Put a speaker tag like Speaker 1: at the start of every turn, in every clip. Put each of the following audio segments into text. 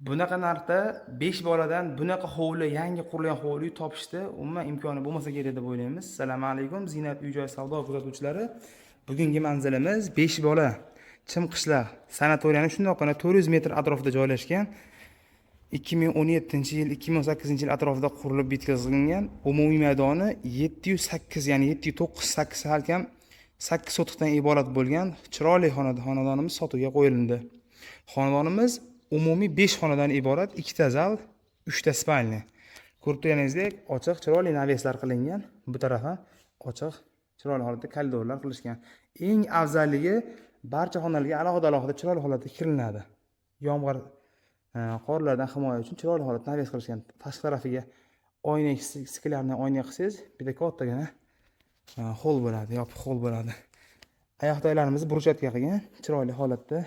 Speaker 1: Bunaqa narxda 5 boladan bunaqa hovli, yangi qurilgan hovli topishda umuman imkoni bo'lmasa kerak deb o'ylaymiz. Assalomu alaykum, Zinat uy-joy savdo kuzatuvchilari. Bugungi manzilimiz 5 bola Chimqishloq sanatoriyani shundoqqina 400 metr atrofida joylashgan. 2017-yil, 2018-yil atrofida qurilib bitkazilgan. Umumiy maydoni 708, ya'ni 709 salkam 8 sotixdan iborat bo'lgan chiroyli xonadonimiz sotuvga qo'yildi. Xonadonimiz umumiy 5 xonadan iborat, 2 ta zal, 3 ta spalni. Ko'rib turganingizdek, ochiq, chiroyli naveslar qilingan. Bu taraf ham ochiq, chiroyli holatda koridorlar qilishgan. Eng afzalligi barcha xonalarga alohida chiroyli holatda kirilinadi. Yomg'ir, qorlardan himoya uchun chiroyli holatda naves qilishgan. Tashqi tarafiga oyna, stiklarni oyna qilsangiz, bitta kattagina hol bo'ladi, yopiq hol bo'ladi. Oyoqtoylarimizni burchatka qilgan, chiroyli holatda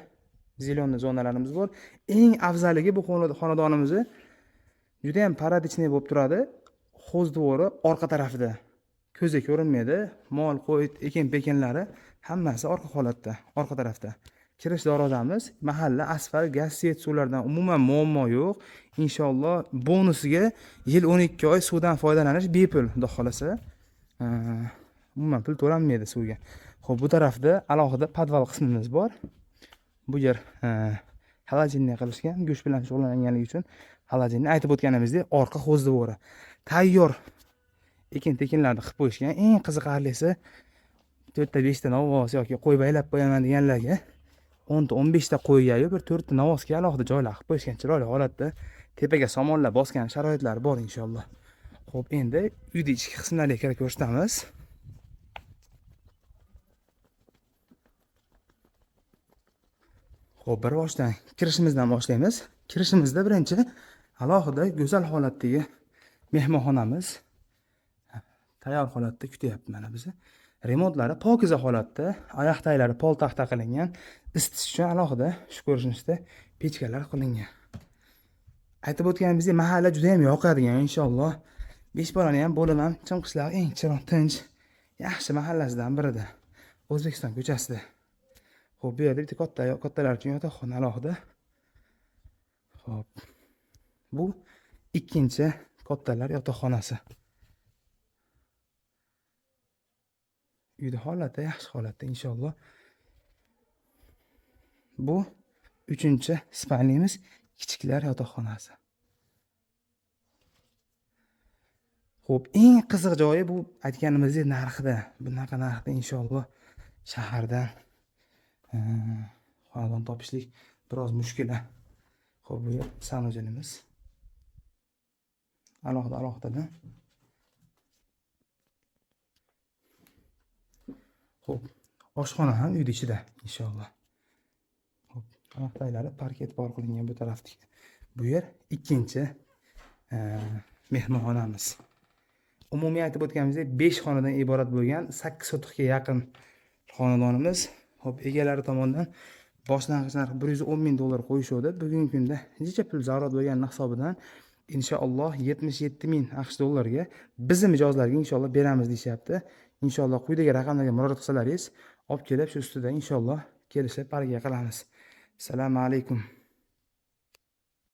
Speaker 1: zelen zonalarimiz bor. Eng afzalligi bu xonadonimizni juda ham paradichniy bo'lib turadi. Hovuz dvori orqa tarafida. Ko'zga ko'rinmaydi. Mol, qo'y, ekin-pekinlari hammasi orqa holatda, orqa tarafda. Kirish darvozamiz mahalla, asfalt, gaz, svet suvlardan umuman muammo yo'q. Inshaalloh bonusiga yil 12 oy suvdan foydalanish bepul, xudo xolasa. Umuman pul to'lanmaydi suvga. Xo'p, bu tarafda alohida podval qismimiz bor. Bu yer xolodilniy qilishgan, go'sht bilan shug'ullanganligi uchun xolodilniy. Aytib o'tganimizdek, orqa hovuz devori tayyor ekin-tekinlarni qilib qo'yishgan. Eng qiziqarlisi 4 ta 5 ta novvos yoki qo'y baylab qo'yaman deganlarga 10 ta 15 ta qo'yga, bir 4 ta novvosga alohida joylar qilib qo'yishgan, chiroyli holatda. Tepaga somonlar bosgan sharoitlar bor inshaalloh. Xo'p, endi uyning ichki qismlariga kirib ko'rsatamiz. Xo'p, bir boshdan kirishimizdan boshlaymiz. Kirishimizda birinchi alohida go'zal holatdagi mehmonxonamiz tayyor holatda kutyapti mana bizni. Remontlari pokiza holatda, oyoq taylari pol taxta qilingan, isitish uchun alohida shu ko'rinishda pechkalar qilingan. Aytib o'tganimizdek, mahalla juda ham yoqadigan inshaalloh. 5 bolani ham bo'lib ham Chimqishloq eng chiroyli, tinch, yaxshi mahallasidan birida. O'zbekiston ko'chasida. Xo'p, bu yerda bitta kattalar uchun yotoqxona alohida. Xo'p. Bu ikkinchi kattalar yotoqxonasi. Uyda holati yaxshi holatda inshaalloh. Bu uchinchi spalnimiz, kichiklar yotoqxonasi. Xo'p, eng qiziq joyi bu aytganimizdek narxida. Bunaqa narxda inshaalloh shahardan xonadon topishlik biroz mushkula. Xo'p, bu yer sanojinimiz. Alohida. Xo'p, oshxona ham uyning ichida inshaalloh. Xo'p, oyoqtaylari parket bor qilingan bu tarafdagi. Bu yer ikkinchi mehmonxonamiz. Umumiy aytib o'tganimizdek 5 xonadan iborat bo'lgan 8 sotixga yaqin xonadonimiz. Xo'p, egalari tomonidan boshlang'ich narx $110,000 qo'yishdi. Bugungi kunda necha pul zarurat bo'lgani hisobidan inshaalloh 77,000 AQSh dollariga bizim mijozlarga inshaalloh beramiz deyapti. Inshaalloh quyidagi raqamlarga murojaat qilsalaringiz, olib kelib shu ustida inshaalloh kelishib parga qilamiz. Assalomu alaykum.